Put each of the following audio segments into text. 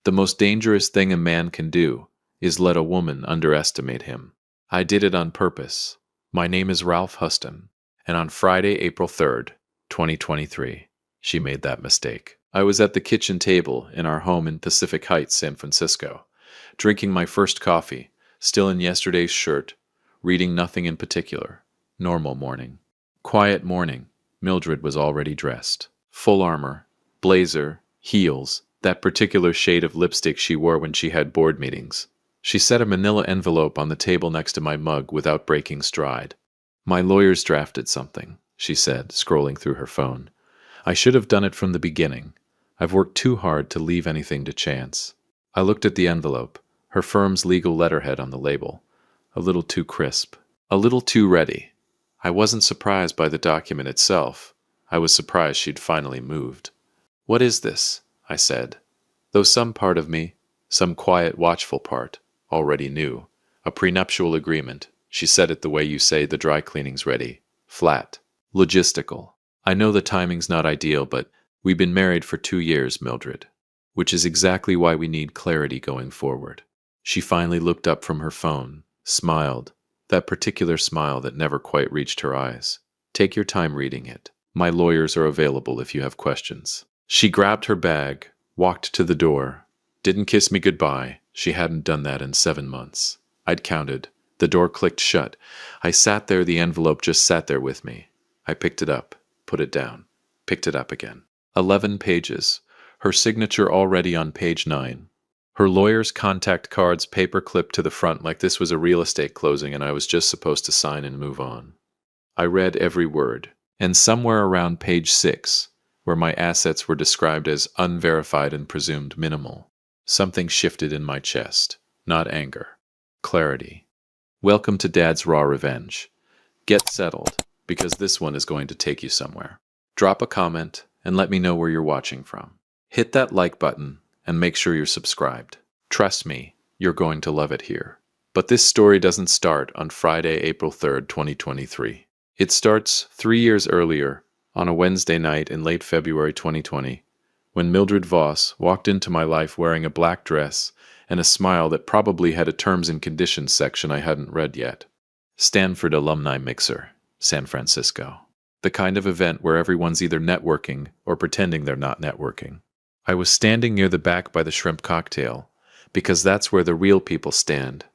The most dangerous thing a man can do is let a woman underestimate him. I did it on purpose. My name is Ralph Huston, and on Friday, April 3rd, 2023, she made that mistake. I was at the kitchen table in our home in Pacific Heights, San Francisco, drinking my first coffee, still in yesterday's shirt, reading nothing in particular. Normal morning. Quiet morning. Mildred was already dressed. Full armor, blazer, heels, that particular shade of lipstick she wore when she had board meetings. She set a manila envelope on the table next to my mug without breaking stride. "My lawyers drafted something," she said, scrolling through her phone. "I should have done it from the beginning. I've worked too hard to leave anything to chance." I looked at the envelope, her firm's legal letterhead on the label. A little too crisp. A little too ready. I wasn't surprised by the document itself. I was surprised she'd finally moved. "What is this?" I said, though some part of me, some quiet, watchful part, already knew. "A prenuptial agreement." She said it the way you say the dry cleaning's ready. Flat. Logistical. "I know the timing's not ideal, but we've been married for 2 years, Mildred. Which is exactly why we need clarity going forward." She finally looked up from her phone, smiled, that particular smile that never quite reached her eyes. "Take your time reading it. My lawyers are available if you have questions." She grabbed her bag, walked to the door, didn't kiss me goodbye. She hadn't done that in 7 months. I'd counted. The door clicked shut. I sat there, the envelope just sat there with me. I picked it up, put it down, picked it up again. 11 pages. Her signature already on page 9. Her lawyer's contact cards paper clipped to the front like this was a real estate closing and I was just supposed to sign and move on. I read every word, and somewhere around page 6, where my assets were described as unverified and presumed minimal, something shifted in my chest. Not anger. Clarity. Welcome to Dad's Raw Revenge. Get settled, because this one is going to take you somewhere. Drop a comment and let me know where you're watching from. Hit that like button and make sure you're subscribed. Trust me, you're going to love it here. But this story doesn't start on Friday, April 3rd, 2023. It starts 3 years earlier, on a Wednesday night in late February 2020, when Mildred Voss walked into my life wearing a black dress and a smile that probably had a terms and conditions section I hadn't read yet. Stanford Alumni Mixer, San Francisco. The kind of event where everyone's either networking or pretending they're not networking. I was standing near the back by the shrimp cocktail, because that's where the real people stand,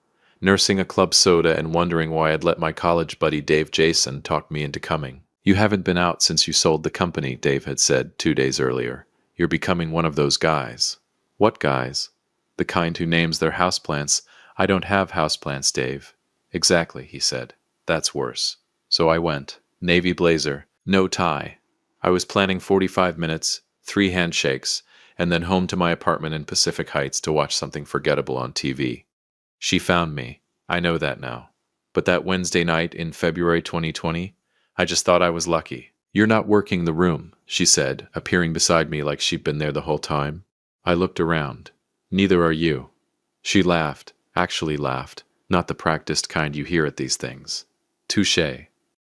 nursing a club soda and wondering why I'd let my college buddy Dave Jason talk me into coming. "You haven't been out since you sold the company," Dave had said 2 days earlier. "You're becoming one of those guys." "What guys?" "The kind who names their houseplants, 'I don't have houseplants, Dave.'" "Exactly," he said. "That's worse." So I went. Navy blazer, no tie. I was planning 45 minutes, 3 handshakes, and then home to my apartment in Pacific Heights to watch something forgettable on TV. She found me. I know that now. But that Wednesday night in February 2020, I just thought I was lucky. "You're not working the room," she said, appearing beside me like she'd been there the whole time. I looked around. "Neither are you." She laughed, actually laughed, not the practiced kind you hear at these things. "Touché."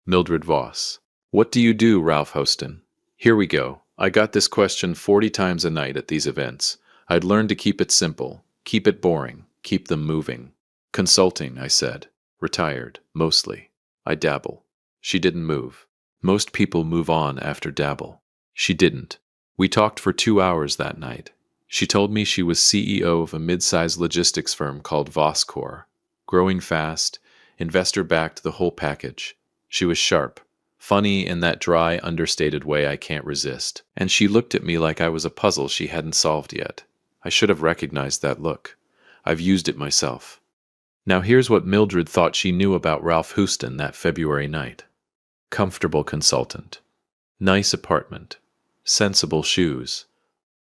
Mildred Voss. "What do you do, Ralph Huston?" Here we go. I got this question 40 times a night at these events. I'd learned to keep it simple, keep it boring, keep them moving. "Consulting," I said. "Retired, mostly. I dabble." She didn't move. Most people move on after dabble. She didn't. We talked for 2 hours that night. She told me she was CEO of a mid-sized logistics firm called Vosscore. Growing fast, investor-backed, the whole package. She was sharp, funny in that dry, understated way I can't resist. And she looked at me like I was a puzzle she hadn't solved yet. I should have recognized that look. I've used it myself. Now here's what Mildred thought she knew about Ralph Huston that February night. Comfortable consultant. Nice apartment. Sensible shoes.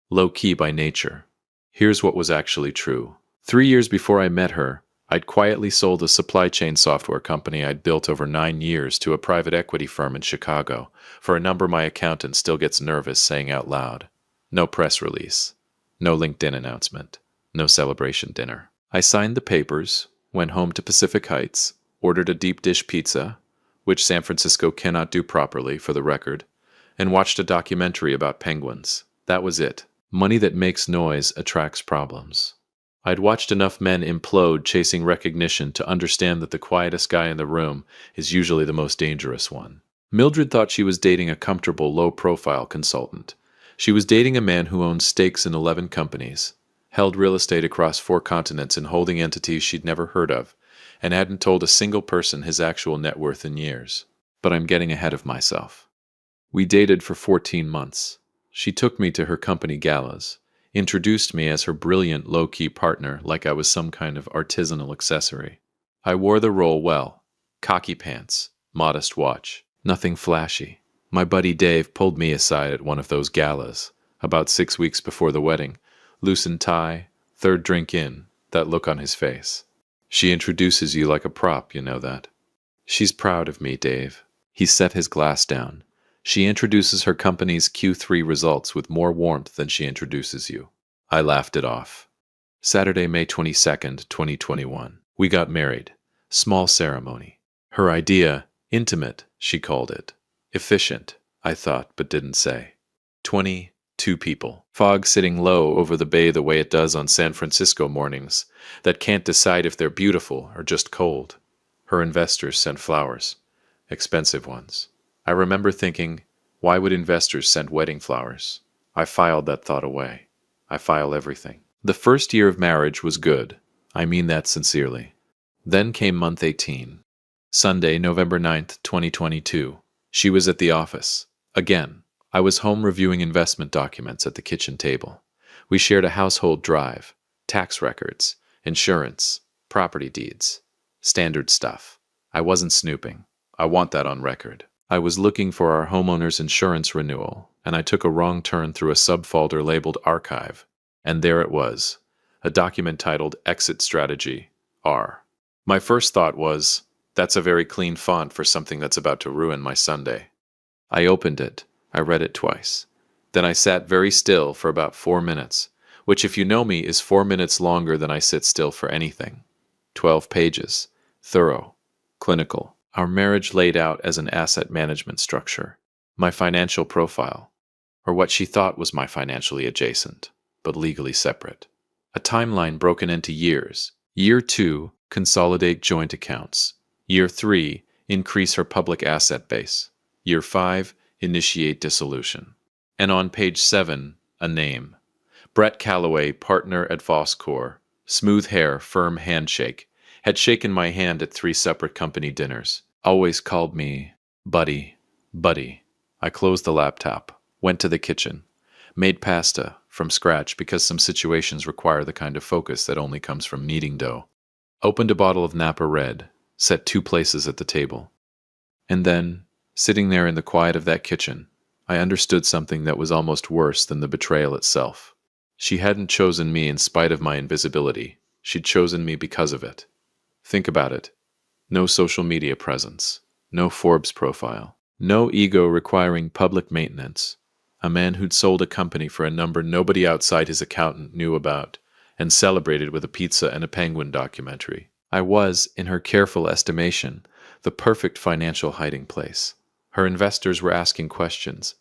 Low-key by nature. Here's what was actually true. 3 years before I met her, I'd quietly sold a supply chain software company I'd built over 9 years to a private equity firm in Chicago for a number my accountant still gets nervous saying out loud. No press release. No LinkedIn announcement. No celebration dinner. I signed the papers, went home to Pacific Heights, ordered a deep dish pizza, which San Francisco cannot do properly, for the record, and watched a documentary about penguins. That was it. Money that makes noise attracts problems. I'd watched enough men implode chasing recognition to understand that the quietest guy in the room is usually the most dangerous one. Mildred thought she was dating a comfortable, low-profile consultant. She was dating a man who owned stakes in 11 companies, held real estate across 4 continents and holding entities she'd never heard of, and hadn't told a single person his actual net worth in years. But I'm getting ahead of myself. We dated for 14 months. She took me to her company galas, introduced me as her brilliant low-key partner like I was some kind of artisanal accessory. I wore the role well. Cocky pants, modest watch, nothing flashy. My buddy Dave pulled me aside at one of those galas, about 6 weeks before the wedding. Loosened tie, 3rd drink in, that look on his face. She introduces you like a prop, you know that. She's proud of me, Dave. He set his glass down. She introduces her company's Q3 results with more warmth than she introduces you. I laughed it off. Saturday, May 22nd, 2021. We got married. Small ceremony. Her idea, intimate, she called it. Efficient, I thought, but didn't say. 22 people. Fog sitting low over the bay the way it does on San Francisco mornings, that can't decide if they're beautiful or just cold. Her investors sent flowers. Expensive ones. I remember thinking, why would investors send wedding flowers? I filed that thought away. I file everything. The first year of marriage was good. I mean that sincerely. Then came month 18. Sunday, November 9th, 2022. She was at the office. Again, I was home reviewing investment documents at the kitchen table. We shared a household drive, tax records, insurance, property deeds. Standard stuff. I wasn't snooping. I want that on record. I was looking for our homeowner's insurance renewal, and I took a wrong turn through a subfolder labeled Archive. And there it was, a document titled Exit Strategy, R. My first thought was, that's a very clean font for something that's about to ruin my Sunday. I opened it. I read it twice. Then I sat very still for about 4 minutes, which if you know me is 4 minutes longer than I sit still for anything. 12 pages. Thorough. Clinical. Our marriage laid out as an asset management structure. My financial profile. Or what she thought was my financially adjacent, but legally separate. A timeline broken into years. Year 2, consolidate joint accounts. Year 3, increase her public asset base. Year 5, initiate dissolution. And on page 7, a name. Brett Calloway, partner at Voscor. Smooth hair, firm handshake. Had shaken my hand at 3 separate company dinners. Always called me Buddy. Buddy. I closed the laptop. Went to the kitchen. Made pasta from scratch because some situations require the kind of focus that only comes from kneading dough. Opened a bottle of Napa Red. Set 2 places at the table. And then, sitting there in the quiet of that kitchen, I understood something that was almost worse than the betrayal itself. She hadn't chosen me in spite of my invisibility. She'd chosen me because of it. Think about it. No social media presence. No Forbes profile. No ego requiring public maintenance. A man who'd sold a company for a number nobody outside his accountant knew about, and celebrated with a pizza and a penguin documentary. I was, in her careful estimation, the perfect financial hiding place. Her investors were asking questions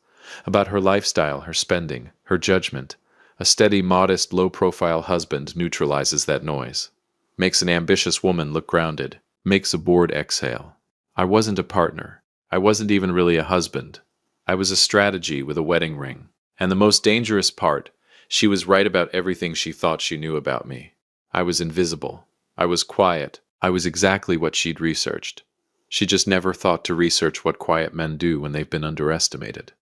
about her lifestyle, her spending, her judgment. A steady, modest, low-profile husband neutralizes that noise. Makes an ambitious woman look grounded. Makes a bored exhale. I wasn't a partner. I wasn't even really a husband. I was a strategy with a wedding ring. And the most dangerous part, she was right about everything she thought she knew about me. I was invisible. I was quiet. I was exactly what she'd researched. She just never thought to research what quiet men do when they've been underestimated.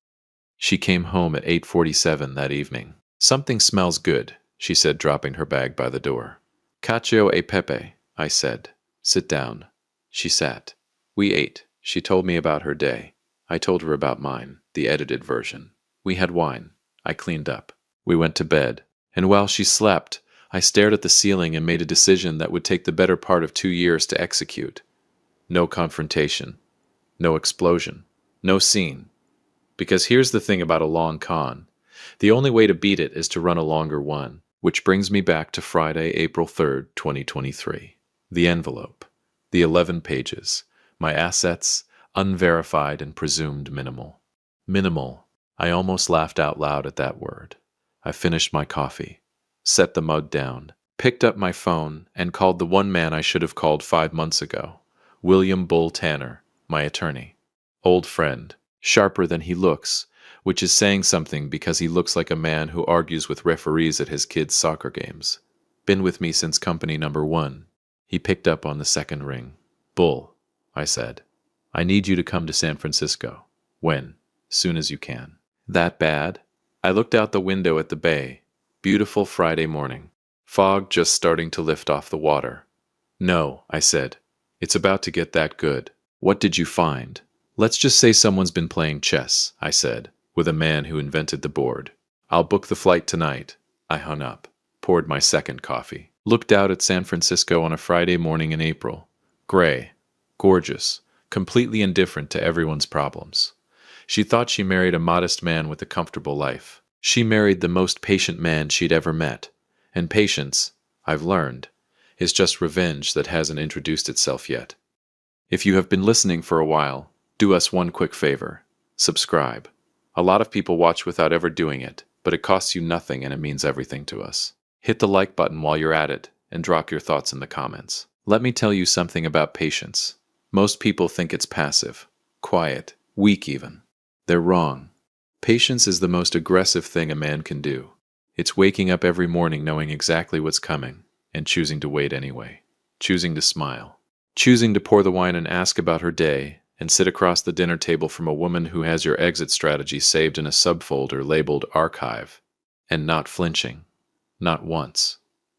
She came home at 8:47 that evening. Something smells good, she said, dropping her bag by the door. Cacio e pepe, I said. Sit down. She sat. We ate. She told me about her day. I told her about mine, the edited version. We had wine. I cleaned up. We went to bed. And while she slept, I stared at the ceiling and made a decision that would take the better part of 2 years to execute. No confrontation. No explosion. No scene. Because here's the thing about a long con. The only way to beat it is to run a longer one. Which brings me back to Friday, April 3rd, 2023. The envelope. The 11 pages. My assets, unverified and presumed minimal. Minimal. I almost laughed out loud at that word. I finished my coffee, set the mug down, picked up my phone, and called the one man I should have called 5 months ago, William Bull Tanner, my attorney. Old friend, sharper than he looks, which is saying something because he looks like a man who argues with referees at his kids' soccer games. Been with me since company number 1. He picked up on the second ring. Bull, I said, I need you to come to San Francisco. When? Soon as you can. That bad? I looked out the window at the bay. Beautiful Friday morning. Fog just starting to lift off the water. No, I said. It's about to get that good. What did you find? Let's just say someone's been playing chess, I said, with a man who invented the board. I'll book the flight tonight. I hung up, poured my second coffee, looked out at San Francisco on a Friday morning in April. Gray, gorgeous, completely indifferent to everyone's problems. She thought she married a modest man with a comfortable life. She married the most patient man she'd ever met. And patience, I've learned, is just revenge that hasn't introduced itself yet. If you have been listening for a while, do us one quick favor. Subscribe. A lot of people watch without ever doing it, but it costs you nothing and it means everything to us. Hit the like button while you're at it and drop your thoughts in the comments. Let me tell you something about patience. Most people think it's passive, quiet, weak even. They're wrong. Patience is the most aggressive thing a man can do. It's waking up every morning knowing exactly what's coming and choosing to wait anyway. Choosing to smile. Choosing to pour the wine and ask about her day and sit across the dinner table from a woman who has your exit strategy saved in a subfolder labeled Archive. And not flinching. Not once.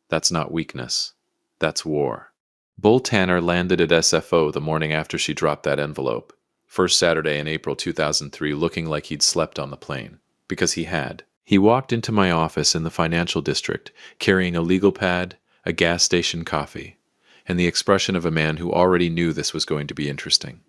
That's not weakness. That's war. Bull Tanner landed at SFO the morning after she dropped that envelope. First Saturday in April 2003, looking like he'd slept on the plane. Because he had. He walked into my office in the financial district, carrying a legal pad, a gas station coffee, and the expression of a man who already knew this was going to be interesting.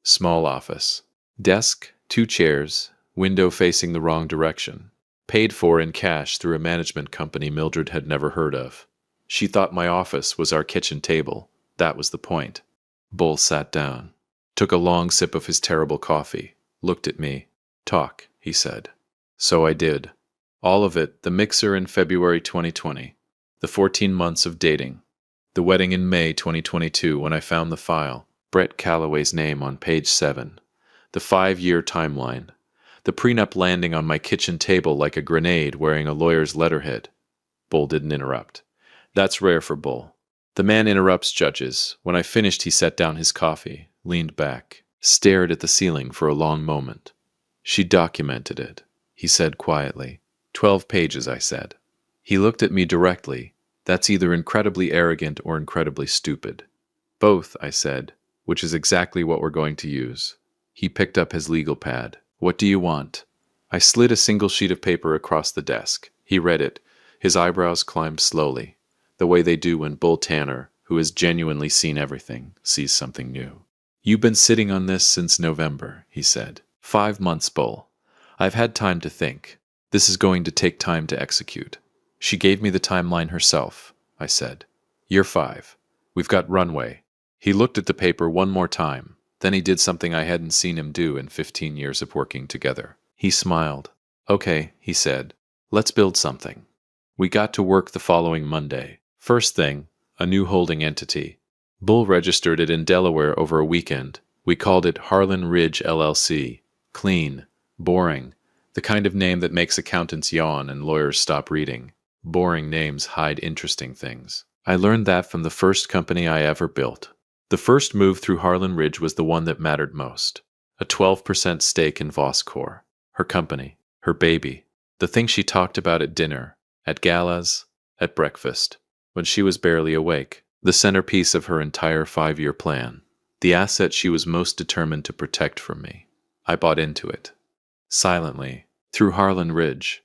Small office. Desk, 2 chairs, window facing the wrong direction. Paid for in cash through a management company Mildred had never heard of. She thought my office was our kitchen table. That was the point. Bull sat down, took a long sip of his terrible coffee, looked at me. Talk, he said. So I did. All of it, the mixer in February 2020, the 14 months of dating, the wedding in May 2022 when I found the file, Brett Calloway's name on page 7, the 5-year timeline, the prenup landing on my kitchen table like a grenade wearing a lawyer's letterhead. Bull didn't interrupt. That's rare for Bull. The man interrupts judges. When I finished, he set down his coffee, leaned back, stared at the ceiling for a long moment. She documented it, he said quietly. 12 pages, I said. He looked at me directly. That's either incredibly arrogant or incredibly stupid. Both, I said, which is exactly what we're going to use. He picked up his legal pad. What do you want? I slid a single sheet of paper across the desk. He read it. His eyebrows climbed slowly, the way they do when Bull Tanner, who has genuinely seen everything, sees something new. You've been sitting on this since November, he said. 5 months, Bull. I've had time to think. This is going to take time to execute. She gave me the timeline herself, I said. Year 5. We've got runway. He looked at the paper one more time. Then he did something I hadn't seen him do in 15 years of working together. He smiled. Okay, he said. Let's build something. We got to work the following Monday. First thing, a new holding entity. Bull registered it in Delaware over a weekend. We called it Harlan Ridge LLC. Clean. Boring. The kind of name that makes accountants yawn and lawyers stop reading. Boring names hide interesting things. I learned that from the first company I ever built. The first move through Harlan Ridge was the one that mattered most. A 12% stake in Voscor. Her company. Her baby. The thing she talked about at dinner. At galas. At breakfast. When she was barely awake. The centerpiece of her entire 5-year plan. The asset she was most determined to protect from me. I bought into it. Silently. Through Harlan Ridge.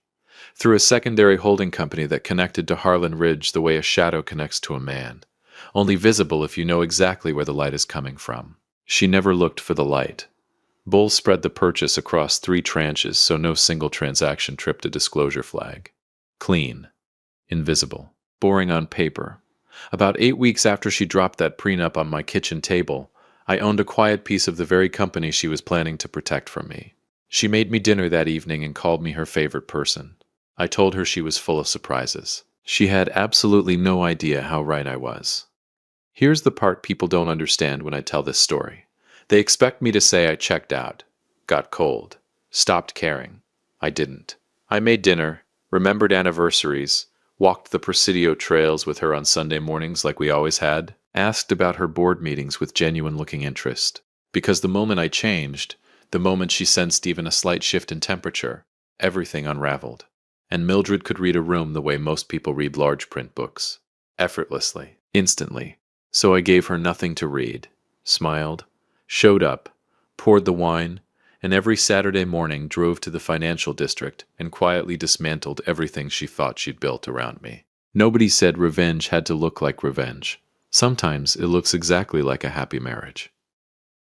Through a secondary holding company that connected to Harlan Ridge the way a shadow connects to a man. Only visible if you know exactly where the light is coming from. She never looked for the light. Bull spread the purchase across 3 tranches so no single transaction tripped a disclosure flag. Clean. Invisible. Boring on paper. About 8 weeks after she dropped that prenup on my kitchen table, I owned a quiet piece of the very company she was planning to protect from me. She made me dinner that evening and called me her favorite person. I told her she was full of surprises. She had absolutely no idea how right I was. Here's the part people don't understand when I tell this story. They expect me to say I checked out, got cold, stopped caring. I didn't. I made dinner, remembered anniversaries, walked the Presidio trails with her on Sunday mornings like we always had, asked about her board meetings with genuine-looking interest. Because the moment I changed, the moment she sensed even a slight shift in temperature, everything unraveled. And Mildred could read a room the way most people read large print books. Effortlessly, instantly. So I gave her nothing to read, smiled, showed up, poured the wine, and every Saturday morning drove to the financial district and quietly dismantled everything she thought she'd built around me. Nobody said revenge had to look like revenge. Sometimes it looks exactly like a happy marriage.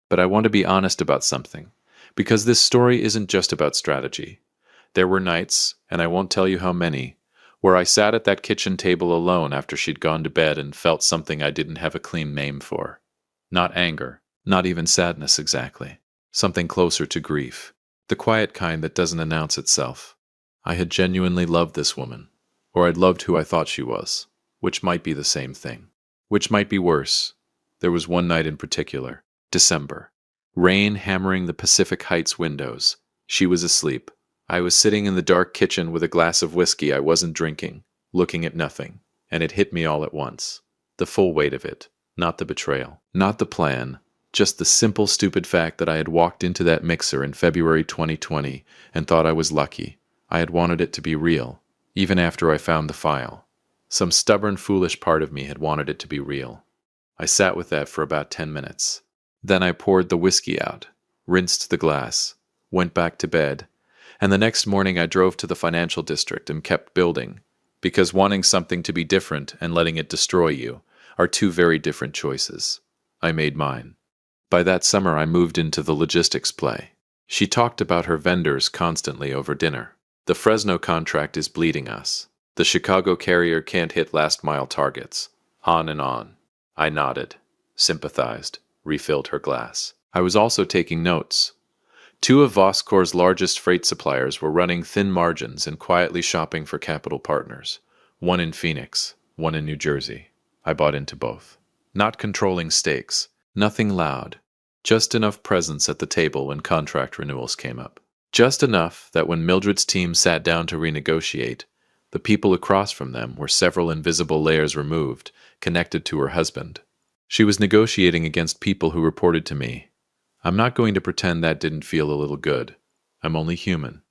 But I want to be honest about something, because this story isn't just about strategy. There were nights, and I won't tell you how many, where I sat at that kitchen table alone after she'd gone to bed and felt something I didn't have a clean name for. Not anger, not even sadness exactly. Something closer to grief. The quiet kind that doesn't announce itself. I had genuinely loved this woman. Or I'd loved who I thought she was. Which might be the same thing. Which might be worse. There was one night in particular. December. Rain hammering the Pacific Heights windows. She was asleep. I was sitting in the dark kitchen with a glass of whiskey I wasn't drinking, looking at nothing, and it hit me all at once. The full weight of it. Not the betrayal. Not the plan. Just the simple, stupid fact that I had walked into that mixer in February 2020 and thought I was lucky. I had wanted it to be real, even after I found the file. Some stubborn, foolish part of me had wanted it to be real. I sat with that for about 10 minutes. Then I poured the whiskey out, rinsed the glass, went back to bed, and the next morning I drove to the financial district and kept building, because wanting something to be different and letting it destroy you are two very different choices. I made mine. By that summer I moved into the logistics play. She talked about her vendors constantly over dinner. The Fresno contract is bleeding us. The Chicago carrier can't hit last-mile targets. On and on. I nodded, sympathized, refilled her glass. I was also taking notes. Two of Voscor's largest freight suppliers were running thin margins and quietly shopping for capital partners. One in Phoenix, one in New Jersey. I bought into both. Not controlling stakes. Nothing loud. Just enough presence at the table when contract renewals came up. Just enough that when Mildred's team sat down to renegotiate, the people across from them were several invisible layers removed, connected to her husband. She was negotiating against people who reported to me. I'm not going to pretend that didn't feel a little good. I'm only human.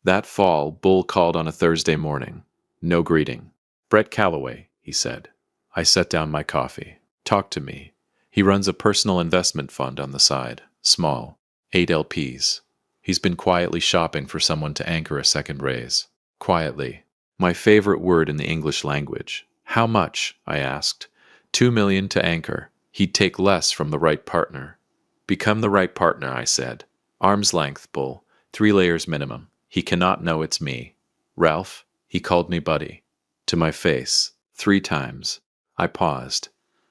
That fall, Bull called on a Thursday morning. No greeting. "Brett Calloway," he said. I set down my coffee. "Talk to me." He runs a personal investment fund on the side. Small. 8 LPs. He's been quietly shopping for someone to anchor a second raise. Quietly. My favorite word in the English language. "How much?" I asked. $2 million to anchor. He'd take less from the right partner. "Become the right partner," I said. "Arm's length, Bull. 3 layers minimum. He cannot know it's me. Ralph," he called me buddy. To my face. 3 times. I paused.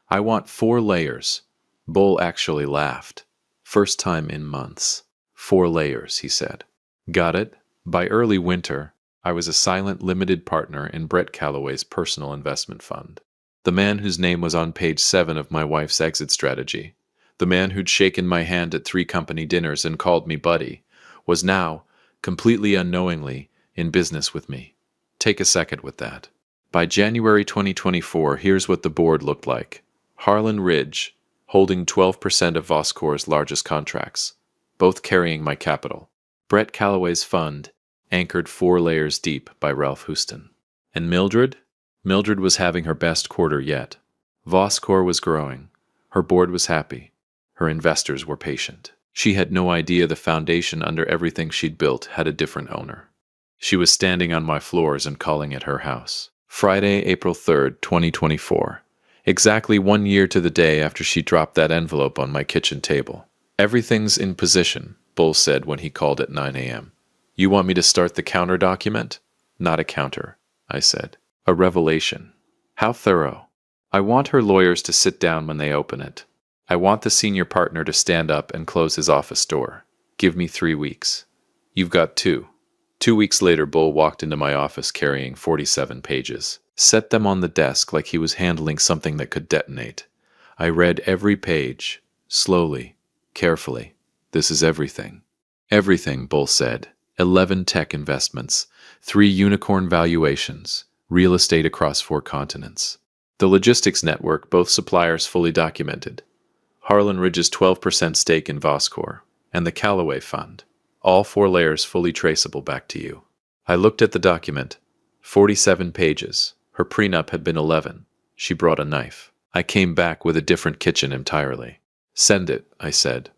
"I want 4 layers." Bull actually laughed. First time in months. 4 layers, he said. Got it? By early winter, I was a silent limited partner in Brett Calloway's personal investment fund. The man whose name was on page 7 of my wife's exit strategy, the man who'd shaken my hand at 3 company dinners and called me buddy, was now, completely unknowingly, in business with me. Take a second with that. By January 2024, here's what the board looked like. Harlan Ridge, holding 12% of Voscor's largest contracts, both carrying my capital. Brett Calloway's fund, anchored 4 layers deep by Ralph Houston. And Mildred? Mildred was having her best quarter yet. Voscor was growing. Her board was happy. Her investors were patient. She had no idea the foundation under everything she'd built had a different owner. She was standing on my floors and calling it her house. Friday, April 3rd, 2024. Exactly 1 year to the day after she dropped that envelope on my kitchen table. "Everything's in position," Bull said when he called at 9 a.m. "You want me to start the counter document?" "Not a counter," I said. "A revelation." "How thorough?" "I want her lawyers to sit down when they open it. I want the senior partner to stand up and close his office door. Give me 3 weeks." "You've got 2. 2 weeks later, Bull walked into my office carrying 47 pages, set them on the desk like he was handling something that could detonate. I read every page, slowly, carefully. This is everything. Everything, Bull said. 11 tech investments, 3 unicorn valuations, real estate across 4 continents. The logistics network, both suppliers fully documented. Harlan Ridge's 12% stake in Voscor, and the Callaway Fund. All 4 layers fully traceable back to you. I looked at the document. 47 pages. Her prenup had been 11. She brought a knife. I came back with a different kitchen entirely. Send it, I said.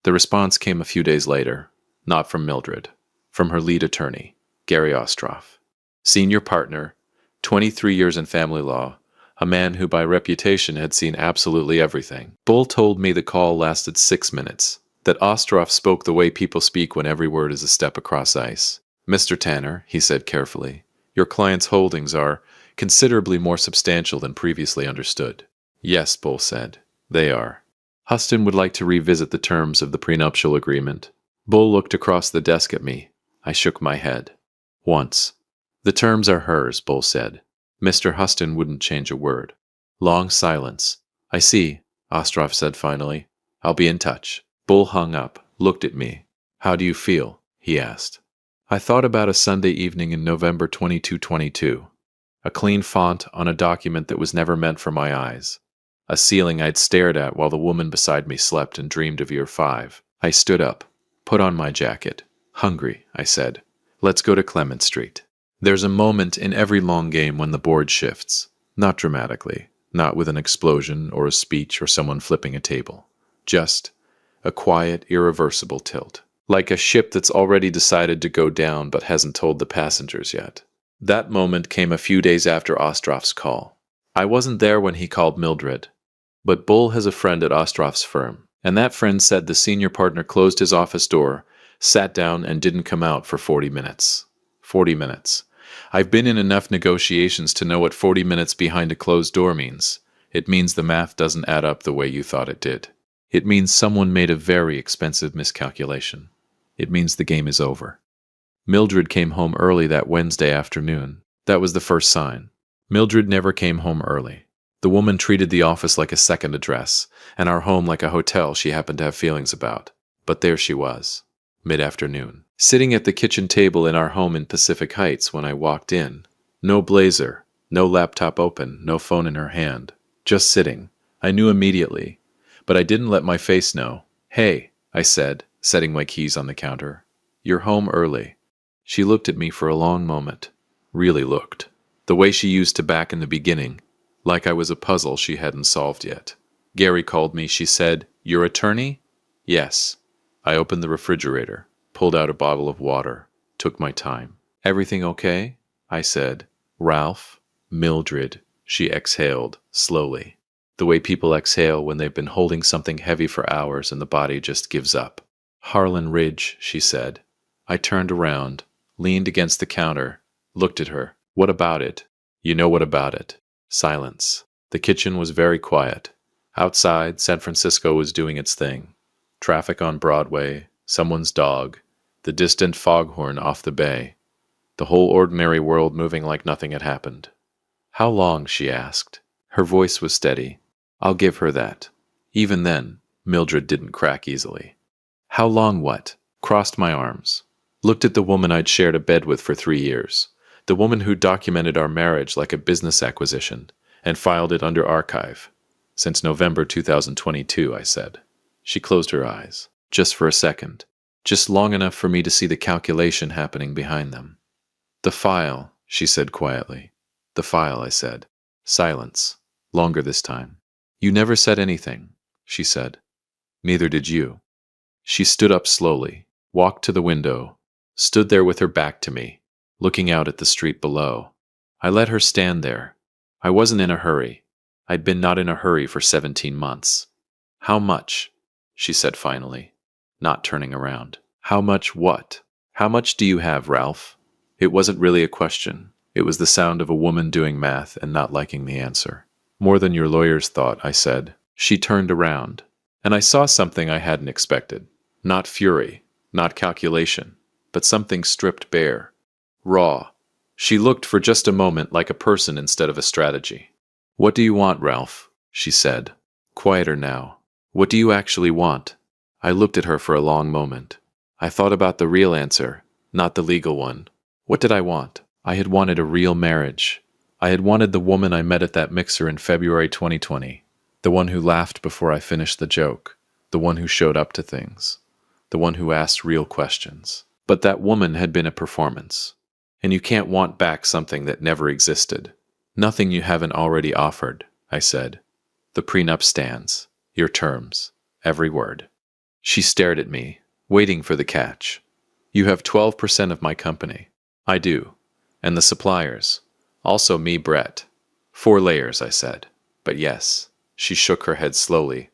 The response came a few days later. Not from Mildred. From her lead attorney, Gary Ostroff. Senior partner, 23 years in family law, a man who by reputation had seen absolutely everything. Bull told me the call lasted 6 minutes, that Ostroff spoke the way people speak when every word is a step across ice. Mr. Tanner, he said carefully, your client's holdings are considerably more substantial than previously understood. Yes, Bull said, they are. Huston would like to revisit the terms of the prenuptial agreement. Bull looked across the desk at me. I shook my head. Once. The terms are hers, Bull said. Mr. Huston wouldn't change a word. Long silence. I see, Ostroff said finally. I'll be in touch. Bull hung up, looked at me. How do you feel? He asked. I thought about a Sunday evening in November 2222. A clean font on a document that was never meant for my eyes. A ceiling I'd stared at while the woman beside me slept and dreamed of year 5. I stood up, put on my jacket. Hungry, I said. Let's go to Clement Street. There's a moment in every long game when the board shifts. Not dramatically, not with an explosion or a speech or someone flipping a table. Just a quiet, irreversible tilt. Like a ship that's already decided to go down but hasn't told the passengers yet. That moment came a few days after Ostroff's call. I wasn't there when he called Mildred, but Bull has a friend at Ostroff's firm, and that friend said the senior partner closed his office door, sat down, and didn't come out for 40 minutes. 40 minutes. I've been in enough negotiations to know what 40 minutes behind a closed door means. It means the math doesn't add up the way you thought it did. It means someone made a very expensive miscalculation. It means the game is over. Mildred came home early that Wednesday afternoon. That was the first sign. Mildred never came home early. The woman treated the office like a second address, and our home like a hotel she happened to have feelings about. But there she was, mid-afternoon, sitting at the kitchen table in our home in Pacific Heights when I walked in. No blazer, no laptop open, no phone in her hand. Just sitting. I knew immediately, but I didn't let my face know. Hey, I said, setting my keys on the counter. You're home early. She looked at me for a long moment. Really looked. The way she used to back in the beginning, like I was a puzzle she hadn't solved yet. Gary called me, she said, Your attorney? Yes. I opened the refrigerator, pulled out a bottle of water, took my time. Everything okay? I said. Ralph? Mildred. She exhaled, slowly. The way people exhale when they've been holding something heavy for hours and the body just gives up. Harlan Ridge, she said. I turned around, leaned against the counter, looked at her. What about it? You know what about it. Silence. The kitchen was very quiet. Outside, San Francisco was doing its thing. Traffic on Broadway, someone's dog, the distant foghorn off the bay. The whole ordinary world moving like nothing had happened. How long? She asked. Her voice was steady. I'll give her that. Even then, Mildred didn't crack easily. How long what? Crossed my arms. Looked at the woman I'd shared a bed with for 3 years. The woman who documented our marriage like a business acquisition and filed it under archive. Since November 2022, I said. She closed her eyes. Just for a second. Just long enough for me to see the calculation happening behind them. The file, she said quietly. The file, I said. Silence. Longer this time. You never said anything, she said. Neither did you. She stood up slowly, walked to the window, stood there with her back to me, looking out at the street below. I let her stand there. I wasn't in a hurry. I'd been not in a hurry for 17 months. How much? She said finally, not turning around. How much what? How much do you have, Ralph? It wasn't really a question. It was the sound of a woman doing math and not liking the answer. More than your lawyers thought, I said. She turned around, and I saw something I hadn't expected. Not fury, not calculation, but something stripped bare. Raw. She looked for just a moment like a person instead of a strategy. "What do you want, Ralph?" she said. Quieter now. "What do you actually want?" I looked at her for a long moment. I thought about the real answer, not the legal one. What did I want? I had wanted a real marriage. I had wanted the woman I met at that mixer in February 2020. The one who laughed before I finished the joke. The one who showed up to things. The one who asked real questions. But that woman had been a performance. And you can't want back something that never existed. "Nothing you haven't already offered," I said. "The prenup stands. Your terms. Every word." She stared at me, waiting for the catch. "You have 12% of my company." "I do. And the suppliers. Also me, Brett." "4 layers," I said. "But yes." She shook her head slowly,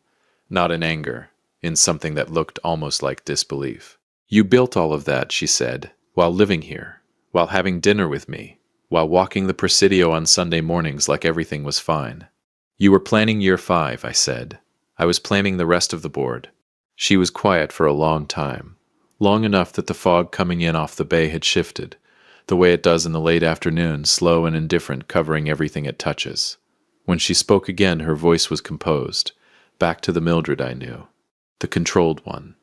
not in anger, in something that looked almost like disbelief. "You built all of that," she said, "while living here, while having dinner with me, while walking the Presidio on Sunday mornings like everything was fine." "You were planning year 5, I said. "I was planning the rest of the board." She was quiet for a long time, long enough that the fog coming in off the bay had shifted, the way it does in the late afternoon, slow and indifferent, covering everything it touches. When she spoke again, her voice was composed, back to the Mildred I knew, the controlled one,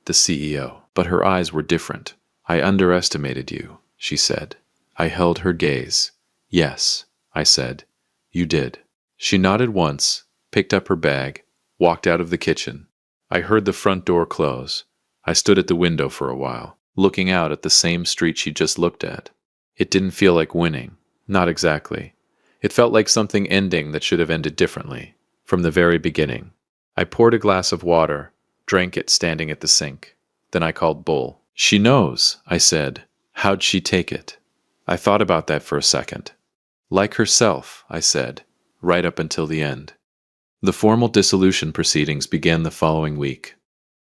the CEO. But her eyes were different. "I underestimated you," she said. I held her gaze. "Yes," I said. "You did." She nodded once, picked up her bag, walked out of the kitchen. I heard the front door close. I stood at the window for a while, looking out at the same street she just looked at. It didn't feel like winning. Not exactly. It felt like something ending that should have ended differently, from the very beginning. I poured a glass of water, drank it standing at the sink. Then I called Bull. "She knows," I said. "How'd she take it?" I thought about that for a second. "Like herself," I said, "right up until the end." The formal dissolution proceedings began the following week.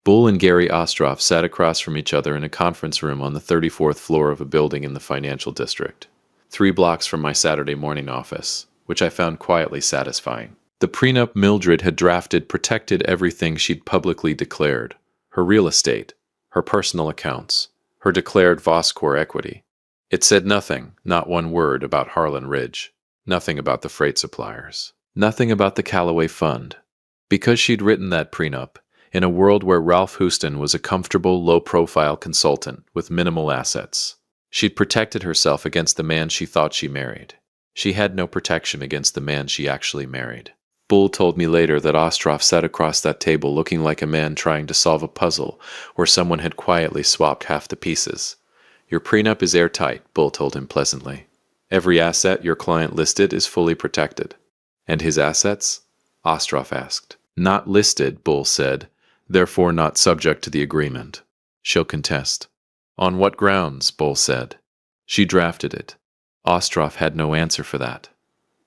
Bull and Gary Ostroff sat across from each other in a conference room on the 34th floor of a building in the financial district, 3 blocks from my Saturday morning office, which I found quietly satisfying. The prenup Mildred had drafted protected everything she'd publicly declared: her real estate, her personal accounts, her declared Voscor equity. It said nothing, not one word, about Harlan Ridge, nothing about the freight suppliers, nothing about the Callaway Fund. Because she'd written that prenup, in a world where Ralph Houston was a comfortable, low-profile consultant with minimal assets, she'd protected herself against the man she thought she married. She had no protection against the man she actually married. Bull told me later that Ostroff sat across that table looking like a man trying to solve a puzzle where someone had quietly swapped half the pieces. "Your prenup is airtight," Bull told him pleasantly. "Every asset your client listed is fully protected." "And his assets?" Ostroff asked. "Not listed," Bull said, "therefore not subject to the agreement." "She'll contest." "On what grounds?" Bull said. "She drafted it." Ostroff had no answer for that.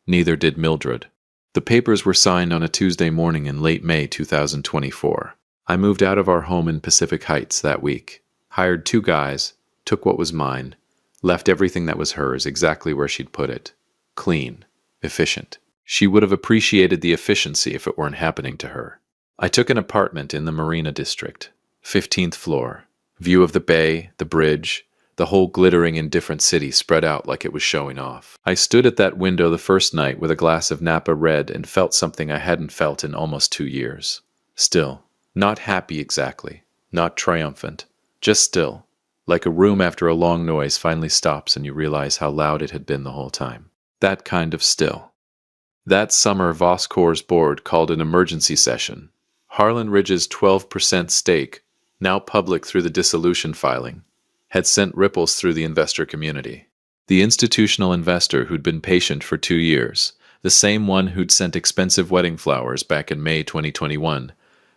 Neither did Mildred. The papers were signed on a Tuesday morning in late May 2024. I moved out of our home in Pacific Heights that week, hired 2 guys, took what was mine, left everything that was hers exactly where she'd put it. Clean. Efficient. She would have appreciated the efficiency if it weren't happening to her. I took an apartment in the Marina District, 15th floor. View of the bay, the bridge, the whole glittering indifferent city spread out like it was showing off. I stood at that window the first night with a glass of Napa Red and felt something I hadn't felt in almost 2 years. Still. Not happy exactly. Not triumphant. Just still. Like a room after a long noise finally stops and you realize how loud it had been the whole time. That kind of still. That summer, Voscor's board called an emergency session. Harlan Ridge's 12% stake, now public through the dissolution filing, had sent ripples through the investor community. The institutional investor who'd been patient for 2 years, the same one who'd sent expensive wedding flowers back in May 2021,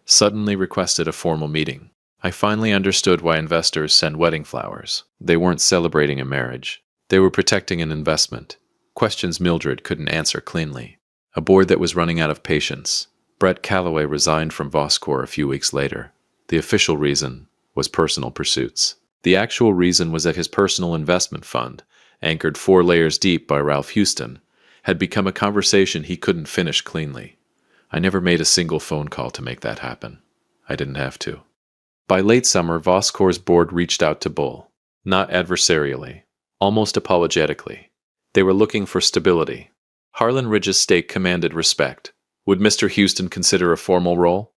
suddenly requested a formal meeting. I finally understood why investors send wedding flowers. They weren't celebrating a marriage. They were protecting an investment. Questions Mildred couldn't answer cleanly. A board that was running out of patience. Brett Callaway resigned from Voscor a few weeks later. The official reason was personal pursuits. The actual reason was that his personal investment fund, anchored 4 layers deep by Ralph Houston, had become a conversation he couldn't finish cleanly. I never made a single phone call to make that happen. I didn't have to. By late summer, Voscor's board reached out to Bull. Not adversarially, almost apologetically. They were looking for stability. Harlan Ridge's stake commanded respect. Would Mr. Houston consider a formal role?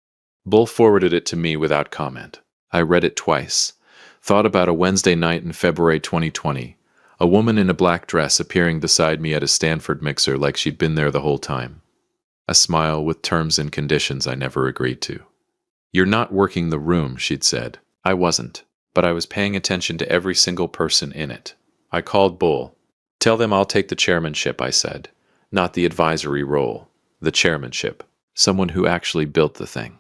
Bull forwarded it to me without comment. I read it twice. Thought about a Wednesday night in February 2020. A woman in a black dress appearing beside me at a Stanford mixer like she'd been there the whole time. A smile with terms and conditions I never agreed to. You're not working the room, she'd said. I wasn't, but I was paying attention to every single person in it. I called Bull. Tell them I'll take the chairmanship, I said. Not the advisory role. The chairmanship. Someone who actually built the thing.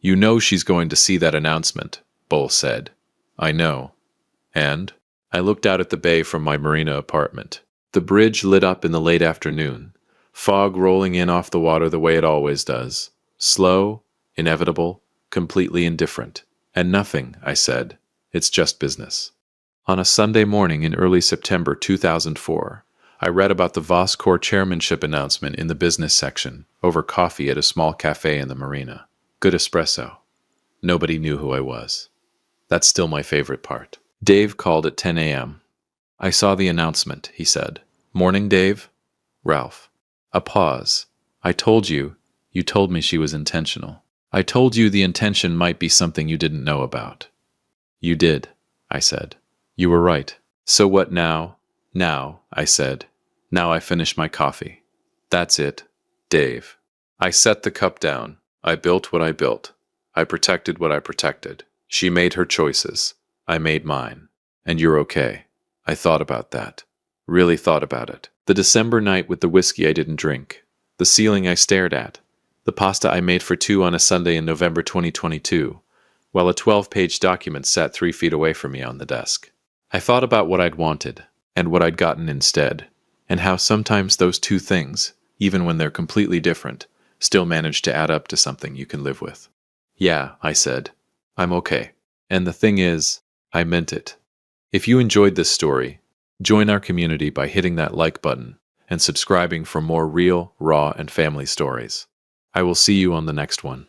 You know she's going to see that announcement, Bull said. I know. And? I looked out at the bay from my marina apartment. The bridge lit up in the late afternoon. Fog rolling in off the water the way it always does. Slow, inevitable, completely indifferent. And nothing, I said. It's just business. On a Sunday morning in early September 2004, I read about the Voscor chairmanship announcement in the business section, over coffee at a small cafe in the marina. Good espresso. Nobody knew who I was. That's still my favorite part. Dave called at 10 a.m. I saw the announcement, he said. Morning, Dave? Ralph. A pause. I told you. You told me she was intentional. I told you the intention might be something you didn't know about. You did, I said. You were right. So what now? Now, I said. Now I finish my coffee. That's it, Dave. I set the cup down. I built what I built. I protected what I protected. She made her choices. I made mine. And you're okay. I thought about that. Really thought about it. The December night with the whiskey I didn't drink. The ceiling I stared at. The pasta I made for two on a Sunday in November 2022, while a 12-page document sat 3 feet away from me on the desk. I thought about what I'd wanted, and what I'd gotten instead, and how sometimes those two things, even when they're completely different, still manage to add up to something you can live with. Yeah, I said. I'm okay. And the thing is, I meant it. If you enjoyed this story, join our community by hitting that like button and subscribing for more real, raw, and family stories. I will see you on the next one.